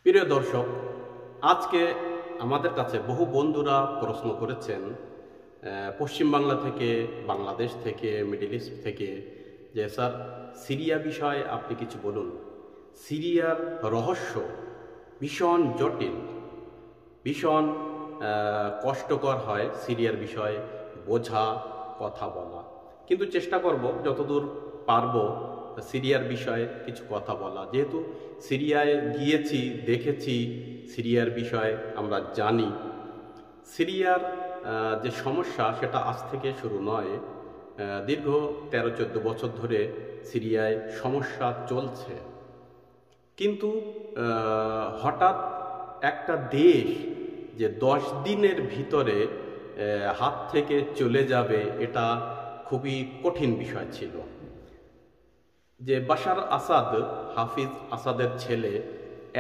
প্রিয় দর্শক, আজকে আমাদের কাছে বহু বন্ধুরা প্রশ্ন করেছেন পশ্চিম বাংলা থেকে, বাংলাদেশ থেকে, মিডল ইস্ট থেকে, যে স্যার সিরিয়া বিষয়ে আপনি কিছু বলুন। সিরিয়ার রহস্য ভীষণ জটিল, ভীষণ কষ্টকর হয় সিরিয়ার বিষয়ে বোঝা, কথা বলা, কিন্তু চেষ্টা করব যতদূর পারবো সিরিয়ার বিষয়ে কিছু কথা বলা। যেহেতু সিরিয়ায় গিয়েছি, দেখেছি, সিরিয়ার বিষয়ে আমরা জানি। সিরিয়ার যে সমস্যা সেটা আজ থেকে শুরু নয়, দীর্ঘ 13-14 বছর ধরে সিরিয়ায় সমস্যা চলছে। কিন্তু হঠাৎ একটা দেশ যে 10 দিনের ভিতরে হাত থেকে চলে যাবে, এটা খুবই কঠিন বিষয় ছিল। যে বাশার আসাদ, হাফিজ আসাদের ছেলে,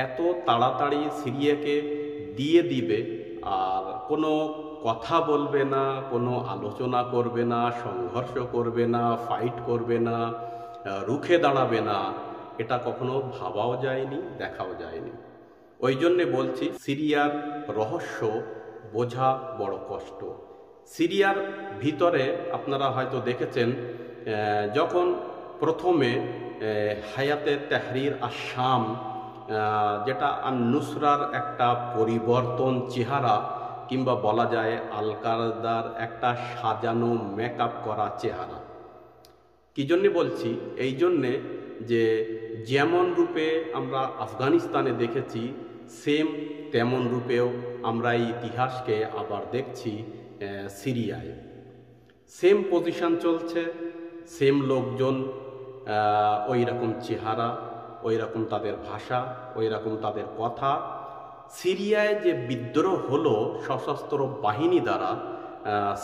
এত তাড়াতাড়ি সিরিয়াকে দিয়ে দিবে আর কোনো কথা বলবে না, কোনো আলোচনা করবে না, সংঘর্ষ করবে না, ফাইট করবে না, রুখে দাঁড়াবে না, এটা কখনো ভাবাও যায়নি, দেখাও যায়নি। ওই জন্যে বলছি সিরিয়ার রহস্য বোঝা বড় কষ্ট। সিরিয়ার ভিতরে আপনারা হয়তো দেখেছেন, যখন প্রথমে হায়াতে তাহরির আশ-শাম, যেটা আন-নুসরার একটা পরিবর্তন চেহারা, কিংবা বলা যায় আল কায়দার একটা সাজানো মেকআপ করা চেহারা। কি জন্যে বলছি? এই জন্যে যে যেমন রূপে আমরা আফগানিস্তানে দেখেছি, সেম তেমন রূপেও আমরা এই ইতিহাসকে আবার দেখছি সিরিয়ায়। সেম পজিশন চলছে, সেম লোকজন, ওই রকম চেহারা, ওই রকম তাদের ভাষা, ওই রকম তাদের কথা। সিরিয়ায় যে বিদ্রোহ হলো সশস্ত্র বাহিনী দ্বারা,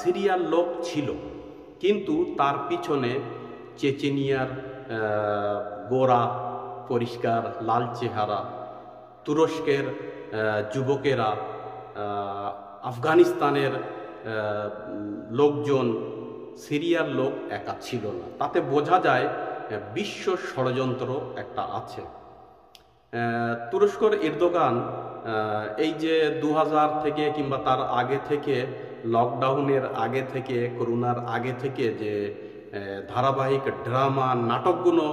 সিরিয়ার লোক ছিল, কিন্তু তার পিছনে চেচেনিয়ার গোরা, পরিষ্কার লাল চেহারা, তুরস্কের যুবকেরা, আফগানিস্তানের লোকজন, সিরিয়ার লোক একা ছিল না। তাতে বোঝা যায় বিশ্ব ষড়যন্ত্র একটা আছে। তুরস্কর এরদোগান এই যে 2000 থেকে কিংবা তার আগে থেকে, লকডাউনের আগে থেকে, করোনার আগে থেকে যে ধারাবাহিক ড্রামা নাটকগুলো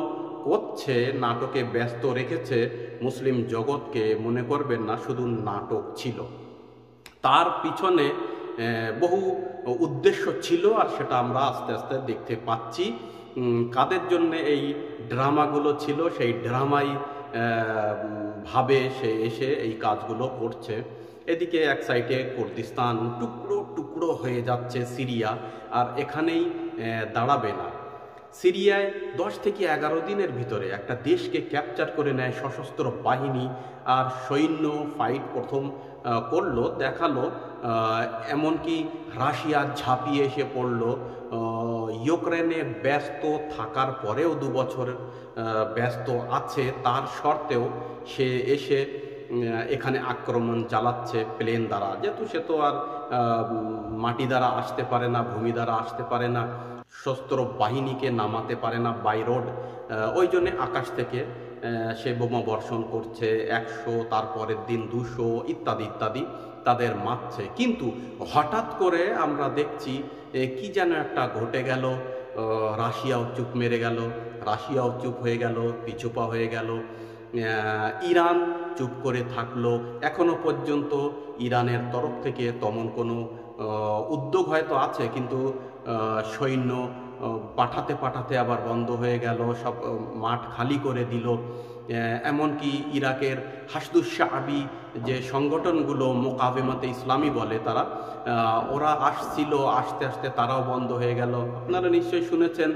করছে, নাটকে ব্যস্ত রেখেছে মুসলিম জগৎকে। মনে করবেন না শুধু নাটক ছিল, তার পিছনে বহু উদ্দেশ্য ছিল, আর সেটা আমরা আস্তে আস্তে দেখতে পাচ্ছি। কাদের জন্য এই ড্রামাগুলো ছিল, সেই ড্রামাই ভাবে সে এসে এই কাজগুলো করছে। এদিকে এক সাইডে কুর্দিস্তান টুকরো টুকরো হয়ে যাচ্ছে সিরিয়া, আর এখানেই দাঁড়াবে না। সিরিয়ায় 10 থেকে 11 দিনের ভিতরে একটা দেশকে ক্যাপচার করে নেয় সশস্ত্র বাহিনী আর সৈন্য। ফাইট প্রথম করলো, দেখালো, এমনকি রাশিয়া ঝাঁপিয়ে এসে পড়লো। ইউক্রেনে ব্যস্ত থাকার পরেও 2 বছর ব্যস্ত আছে, তার সত্ত্বেও সে এসে এখানে আক্রমণ চালাচ্ছে প্লেন দ্বারা। যেহেতু সে তো আর মাটি দ্বারা আসতে পারে না, ভূমি দ্বারা আসতে পারে না, সশস্ত্র বাহিনীকে নামাতে পারে না বাই রোড, ওই জন্যে আকাশ থেকে সে বোমা বর্ষণ করছে। 100, তারপরের দিন 200, ইত্যাদি ইত্যাদি তাদের মারছে। কিন্তু হঠাৎ করে আমরা দেখছি কি যেন একটা ঘটে গেল। রাশিয়াও চুপ মেরে গেল, রাশিয়াও চুপ হয়ে গেল, পিছুপা হয়ে গেল। ইরান চুপ করে থাকলো। এখনো পর্যন্ত ইরানের তরফ থেকে তেমন কোনো উদ্যোগ হয়তো আছে, কিন্তু সৈন্য পাঠাতে পাঠাতে আবার বন্ধ হয়ে গেল, সব মাঠ খালি করে দিল। এমনকি ইরাকের হাসদুস শাআবি যে সংগঠনগুলো মোকাবেমাতে ইসলামী বলে, তারা ওরা আসছিল, আস্তে আস্তে তারাও বন্ধ হয়ে গেল। আপনারা নিশ্চয়ই শুনেছেন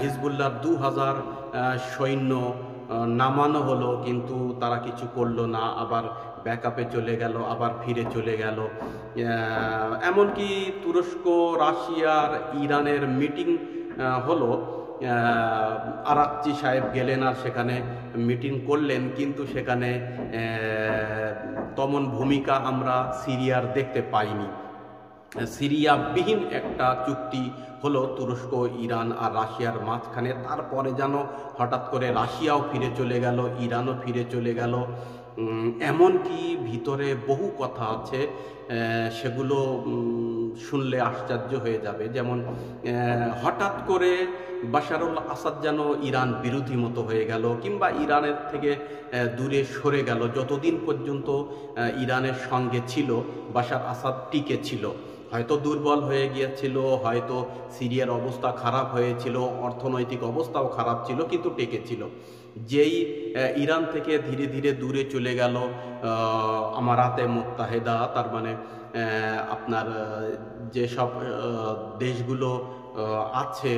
হিজবুল্লাহর 2000 সৈন্য নামানো হলো, কিন্তু তারা কিছু করলো না, আবার ব্যাকআপে চলে গেল, আবার ফিরে চলে গেল। এমনকি তুরস্ক, রাশিয়ার, ইরানের মিটিং হলো, আরাকচি সাহেব গেলেন আর সেখানে মিটিং করলেন, কিন্তু সেখানে তেমন ভূমিকা আমরা সিরিয়ার দেখতে পাইনি। সিরিয়াবিহীন একটা চুক্তি হলো তুরস্ক, ইরান আর রাশিয়ার মাঝখানে। তারপরে যেন হঠাৎ করে রাশিয়াও ফিরে চলে গেল, ইরানও ফিরে চলে গেল। এমনকি ভিতরে বহু কথা আছে, সেগুলো শুনলে আশ্চর্য হয়ে যাবে। যেমন হঠাৎ করে বাশারুল আসাদ যেন ইরান বিরোধী মতো হয়ে গেল, কিংবা ইরানের থেকে দূরে সরে গেল। যতদিন পর্যন্ত ইরানের সঙ্গে ছিল বাশার আসাদ টিকে ছিল। হয়তো দুর্বল হয়ে গিয়েছিল, হয়তো সিরিয়ার অবস্থা খারাপ হয়েছিল, অর্থনৈতিক অবস্থাও খারাপ ছিল, কিন্তু টেকেছিল। যেই ইরান থেকে ধীরে ধীরে দূরে চলে গেল আমারাতে মুত্তাহেদা, তার মানে আপনার যেসব দেশগুলো আছে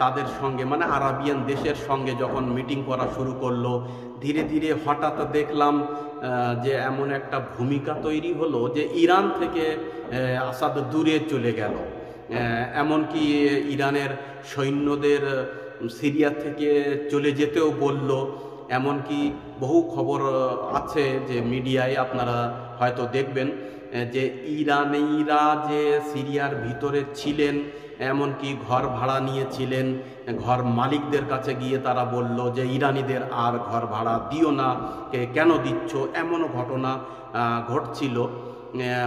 তাদের সঙ্গে, মানে আরাবিয়ান দেশের সঙ্গে যখন মিটিং করা শুরু করলো, ধীরে ধীরে হঠাৎ দেখলাম যে এমন একটা ভূমিকা তৈরি হলো যে ইরান থেকে আসাদ দূরে চলে গেল। এমনকি ইরানের সৈন্যদের সিরিয়া থেকে চলে যেতেও বলল। এমনকি বহু খবর আছে যে মিডিয়ায় আপনারা হয়তো দেখবেন যে ইরানিরা যে সিরিয়ার ভিতরে ছিলেন, এমনকি ঘর ভাড়া নিয়েছিলেন, ঘর মালিকদের কাছে গিয়ে তারা বলল যে ইরানিদের আর ঘর ভাড়া দিও না, কেন দিচ্ছ, এমনও ঘটনা ঘটছিল।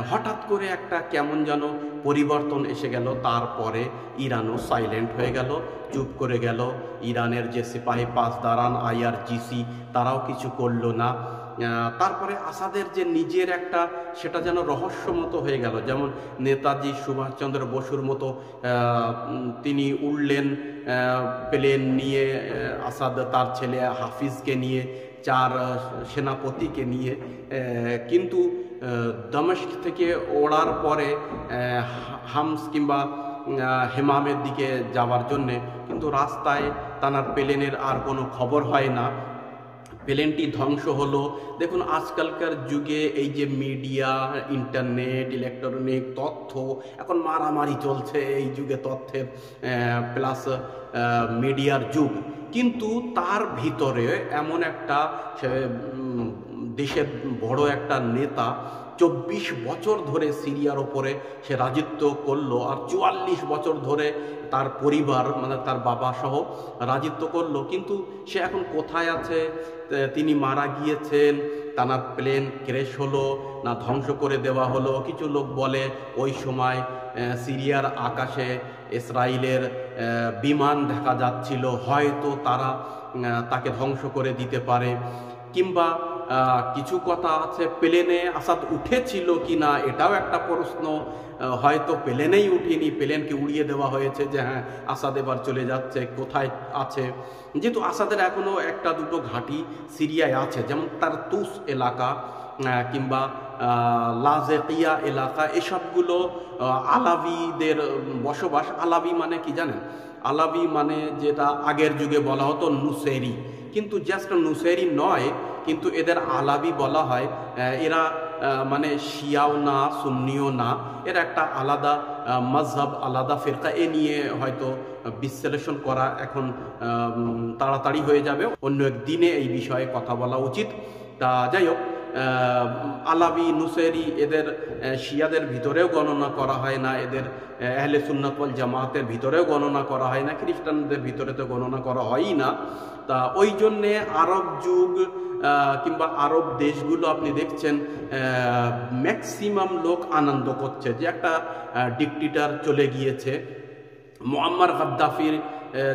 হঠাৎ করে একটা কেমন যেন পরিবর্তন এসে গেল। তারপরে ইরানও সাইলেন্ট হয়ে গেল, চুপ করে গেল। ইরানের যে সিপাহী পাসদারান IRGC তারাও কিছু করলো না। তারপরে আসাদের যে নিজের একটা, সেটা যেন রহস্য মতো হয়ে গেল। যেমন নেতাজি সুভাষচন্দ্র বসুর মতো তিনি উড়লেন প্লেন নিয়ে, আসাদ তার ছেলে হাফিজকে নিয়ে, 4 সেনাপতিকে নিয়ে, কিন্তু দামেস্ক থেকে ওড়ার পরে হামস কিংবা হেমামের দিকে যাওয়ার জন্যে, কিন্তু রাস্তায় তানার প্লেনের আর কোনো খবর হয় না। প্লেনটি ধ্বংস হলো। দেখুন আজকালকার যুগে এই যে মিডিয়া, ইন্টারনেট, ইলেকট্রনিক তথ্য, এখন মারামারি চলছে এই যুগে, তথ্যের প্লাস মিডিয়ার যুগ। কিন্তু তার ভিতরে এমন একটা দেশের বড় একটা নেতা 24 বছর ধরে সিরিয়ার ওপরে সে রাজত্ব করলো, আর 44 বছর ধরে তার পরিবার, মানে তার বাবা সহ রাজত্ব করলো। কিন্তু সে এখন কোথায় আছে? তিনি মারা গিয়েছেন, তার প্লেন ক্র্যাশ হলো না ধ্বংস করে দেওয়া হলো? কিছু লোক বলে ওই সময় সিরিয়ার আকাশে ইসরায়েলের বিমান দেখা যাচ্ছিল, হয়তো তারা তাকে ধ্বংস করে দিতে পারে। কিংবা কিছু কথা আছে প্লেনে আসাদ উঠেছিল কি না, এটাও একটা প্রশ্ন। হয়তো প্লেনেই উঠিনি, প্লেনকে উড়িয়ে দেওয়া হয়েছে যে হ্যাঁ আসাদ এবার চলে যাচ্ছে, কোথায় আছে। যেহেতু আসাদের এখনও একটা দুটো ঘাঁটি সিরিয়ায় আছে, যেমন তারতুস এলাকা কিংবা লাজেকিয়া এলাকা, এসবগুলো আলাবিদের বসবাস। আলাবি মানে কি জানেন? আলাবি মানে যেটা আগের যুগে বলা হতো নুসেরি, কিন্তু জাস্ট নুসেরি নয়, কিন্তু এদের আলাবি বলা হয়। এরা মানে শিয়াও না, সুন্নিও না, এর একটা আলাদা মজহব, আলাদা ফিরকা। এ নিয়ে হয়তো বিশ্লেষণ করা এখন তাড়াতাড়ি হয়ে যাবে, অন্য এক দিনে এই বিষয়ে কথা বলা উচিত। তা যাই হোক, আলাবি, নুসেরি এদের শিয়াদের ভিতরেও গণনা করা হয় না, এদের আহলে সুন্নাত ওয়াল জামাতের ভিতরেও গণনা করা হয় না, খ্রিস্টানদের ভিতরে তো গণনা করা হয়ই না। তা ওই জন্যে আরব যুগ কিংবা আরব দেশগুলো আপনি দেখছেন ম্যাক্সিমাম লোক আনন্দ করছে যে একটা ডিকটেটর চলে গিয়েছে। মুআম্মার গাদ্দাফির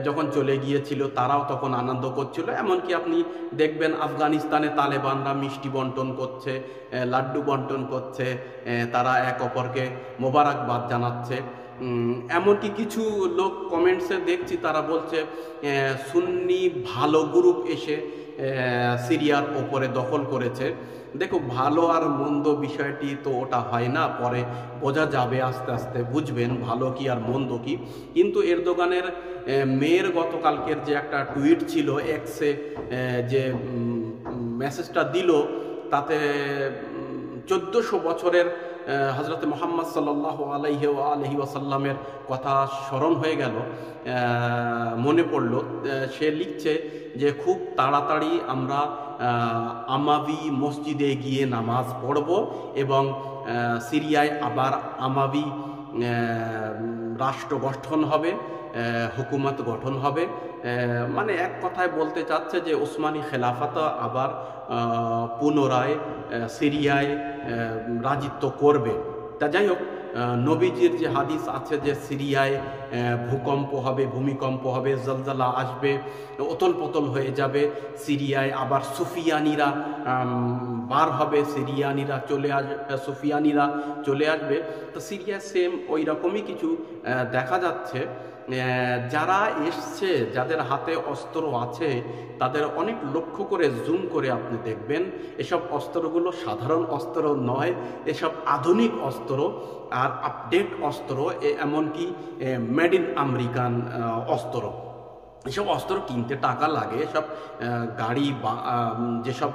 যখন চলে গিয়েছিল তারাও তখন আনন্দ করছিল। এমনকি আপনি দেখবেন আফগানিস্তানে তালেবানরা মিষ্টি বন্টন করছে, লাড্ডু বন্টন করছে, তারা এক অপরকে মোবারকবাদ জানাচ্ছে। এমনকি কিছু লোক কমেন্টসে দেখছি তারা বলছে সুন্নি ভালো গ্রুপ এসে সিরিয়ার ওপরে দখল করেছে। দেখো, ভালো আর মন্দ বিষয়টি তো ওটা হয় না, পরে বোঝা যাবে, আস্তে আস্তে বুঝবেন ভালো কি আর মন্দ কি। কিন্তু এরদোগানের মেয়ের গতকালকের যে একটা টুইট ছিল, এক্সে যে মেসেজটা দিল, তাতে 1400 বছরের হজরত মুহাম্মদ সাল্লাল্লাহু আলাইহি ওয়াসাল্লামের কথা স্মরণ হয়ে গেল, মনে পড়ল। সে লিখছে যে খুব তাড়াতাড়ি আমরা আমাবি মসজিদে গিয়ে নামাজ পড়ব এবং সিরিয়ায় আবার আমাবি রাষ্ট্র গঠন হবে হুকুমত গঠন হবে। মানে এক কথায় বলতে চাচ্ছে যে ওসমানী খেলাফত আবার পুনরায় সিরিয়ায় রাজিত্ব করবে। তা যাই হোক, নবীজির যে হাদিস আছে যে সিরিয়ায় ভূকম্প হবে, ভূমিকম্প হবে, জলজালা আসবে, অতল পতল হয়ে যাবে, সিরিয়ায় আবার সুফিয়ানিরা বার হবে, সুফিয়ানিরা চলে আসবে। তো সিরিয়া সেম ওই রকমই কিছু দেখা যাচ্ছে। যারা এসছে, যাদের হাতে অস্ত্র আছে, তাদের অনেক লক্ষ্য করে জুম করে আপনি দেখবেন এসব অস্ত্রগুলো সাধারণ অস্ত্র নয়, এসব আধুনিক অস্ত্র আর আপডেট অস্ত্র, এমনকি মেড ইন আমেরিকান অস্ত্র। এসব অস্ত্র কিনতে টাকা লাগে, এসব গাড়ি যেসব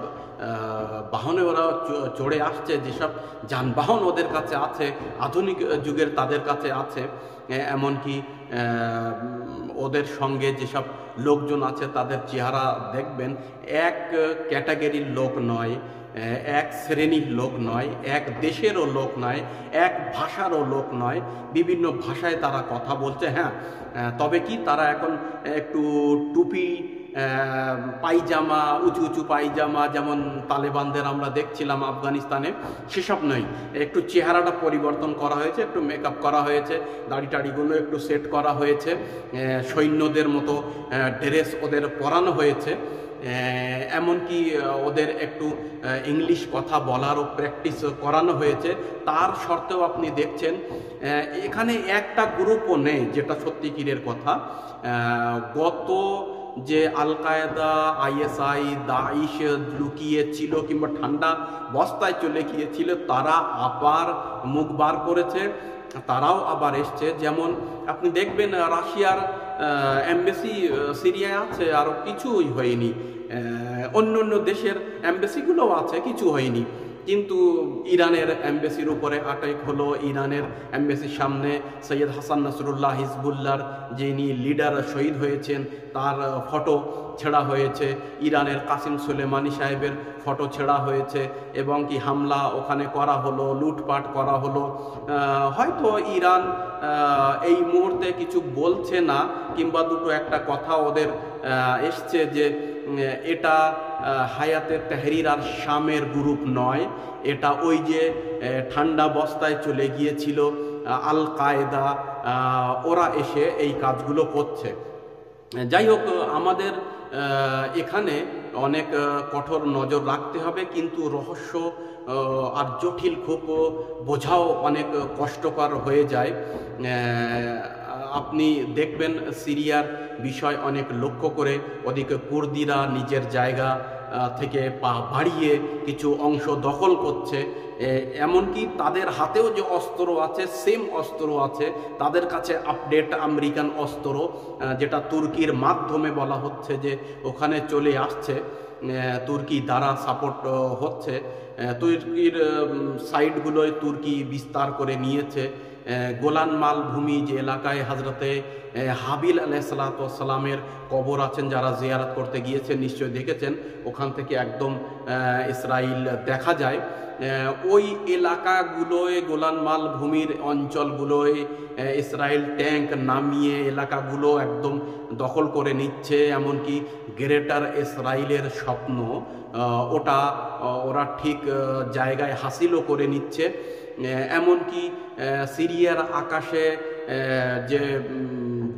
বাহনে ওরা চড়ে আসছে, যেসব যানবাহন ওদের কাছে আছে, আধুনিক যুগের তাদের কাছে আছে, এমনকি ওদের সঙ্গে যেসব লোকজন আছে তাদের চেহারা দেখবেন এক ক্যাটাগরির লোক নয়, এক শ্রেণীর লোক নয়, এক দেশেরও লোক নয়, এক ভাষারও লোক নয়, বিভিন্ন ভাষায় তারা কথা বলছে। হ্যাঁ, তবে কি তারা এখন একটু টুপি, পায়জামা, উঁচু উঁচু পায়জামা যেমন তালেবানদের আমরা দেখছিলাম আফগানিস্তানে, সেসব নয়। একটু চেহারাটা পরিবর্তন করা হয়েছে, একটু মেকআপ করা হয়েছে, দাড়ি টাড়িগুলো একটু সেট করা হয়েছে, সৈন্যদের মতো ড্রেস ওদের পরানো হয়েছে, এমনকি ওদের একটু ইংলিশ কথা বলারও প্র্যাকটিস করানো হয়েছে। তার সত্ত্বেও আপনি দেখছেন এখানে একটা গ্রুপও নেই, যেটা সত্যিকারের কথা। গত যে আল কায়দা, ISI, দাইশ লুকিয়েছিল কিংবা ঠান্ডা বস্তায় চলে গিয়েছিল, তারা আবার মুখ বার করেছে, তারাও আবার এসছে। যেমন আপনি দেখবেন রাশিয়ার এমবেসি সিরিয়ায় আছে, আরও কিছুই হয়নি। অন্য অন্য দেশের এমবেসিগুলোও আছে, কিছু হয়নি। কিন্তু ইরানের এমবেসির উপরে আটক হলো, ইরানের এমবেসির সামনে সৈয়দ হাসান নাসরুল্লাহ হিজবুল্লাহর যিনি লিডার শহীদ হয়েছেন তার ফটো ছেঁড়া হয়েছে, ইরানের কাসিম সুলেমানি সাহেবের ফটো ছেঁড়া হয়েছে, এবং কি হামলা ওখানে করা হলো, লুটপাট করা হলো। হয়তো ইরান এই মুহূর্তে কিছু বলছে না, কিংবা দুটো একটা কথা ওদের এসছে যে এটা হায়াতে তেহরির আর শামের গ্রুপ নয়, এটা ওই যে ঠান্ডা বস্তায় চলে গিয়েছিল আল কায়দা, ওরা এসে এই কাজগুলো করছে। যাই হোক, আমাদের এখানে অনেক কঠোর নজর রাখতে হবে, কিন্তু রহস্য আর জটিল খুব বোঝাও অনেক কষ্টকর হয়ে যায়। আপনি দেখবেন সিরিয়ার বিষয় অনেক লক্ষ্য করে ওদিকে কুর্দিরা নিজের জায়গা থেকে পা বাড়িয়ে কিছু অংশ দখল করছে, এমনকি তাদের হাতেও যে অস্ত্র আছে সেম অস্ত্র আছে তাদের কাছে, আপডেট আমেরিকান অস্ত্র, যেটা তুর্কির মাধ্যমে বলা হচ্ছে যে ওখানে চলে আসছে, তুর্কি দ্বারা সাপোর্ট হচ্ছে। তুর্কির সাইডগুলোয় তুর্কি বিস্তার করে নিয়েছে। গোলান মালভূমি যে এলাকায় হজরতে হাবিল আলাইহিসসালামের কবর আছেন, যারা জিয়ারত করতে গিয়েছেন নিশ্চয় দেখেছেন, ওখান থেকে একদম ইসরায়েল দেখা যায়। ওই এলাকাগুলোয়, গোলান মালভূমির অঞ্চলগুলোয় ইসরায়েল ট্যাঙ্ক নামিয়ে এলাকাগুলো একদম দখল করে নিচ্ছে। এমনকি গ্রেটার ইসরায়েলের স্বপ্ন ওটা ওরা ঠিক জায়গায় হাসিলও করে নিচ্ছে। এমনকি সিরিয়ার আকাশে যে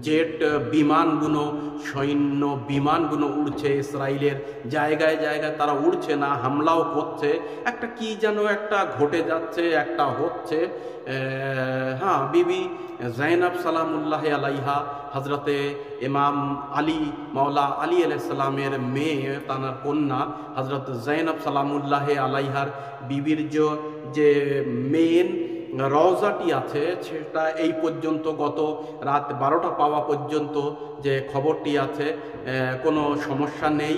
জেট বিমানগুলো, সৈন্য বিমানগুলো উড়ছে, ইসরায়েলের জায়গায় জায়গায় তারা উড়ছে না, হামলাও করছে। একটা কি যেন একটা ঘটে যাচ্ছে, একটা হচ্ছে। হ্যাঁ, বিবি জাইনাব সালামুল্লাহ আলাইহা, হজরতে ইমাম আলী, মাওলা আলী আলাইহিসসালামের মেয়ে, তানার কন্যা হজরত জাইনাব সালামুল্লাহ আলাইহার বিবির যে মেন রওজাটি আছে, সেটা এই পর্যন্ত গত রাত 12টা পাওয়া পর্যন্ত যে খবরটি আছে কোনো সমস্যা নেই,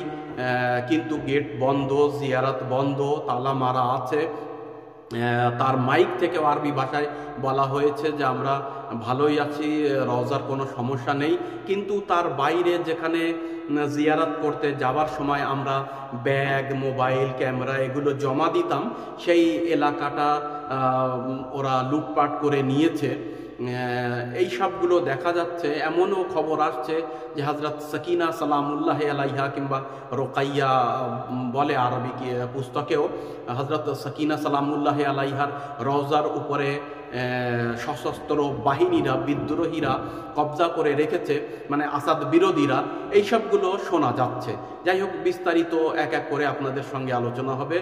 কিন্তু গেট বন্ধ, জিয়ারত বন্ধ, তালা মারা আছে। তার মাইক থেকেও আরবি ভাষায় বলা হয়েছে যে আমরা ভালোই আছি, রওজার কোনো সমস্যা নেই। কিন্তু তার বাইরে যেখানে জিয়ারত করতে যাবার সময় আমরা ব্যাগ, মোবাইল, ক্যামেরা এগুলো জমা দিতাম, সেই এলাকাটা ওরা লুটপাট করে নিয়েছে। এই সবগুলো দেখা যাচ্ছে। এমনও খবর আসছে যে হজরত সাকিনা সালামুল্লাহ আলাইহা কিংবা রোকাইয়া বলে আরবি পুস্তকেও, হজরত সাকিনা সালামুল্লাহ আলাইহার রওজার উপরে সশস্ত্র বাহিনীরা, বিদ্রোহীরা কবজা করে রেখেছে, মানে আসাদ বিরোধীরা। এই সবগুলো শোনা যাচ্ছে। যাই হোক, বিস্তারিত এক এক করে আপনাদের সঙ্গে আলোচনা হবে।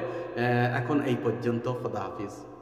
এখন এই পর্যন্ত। খোদা হাফিজ।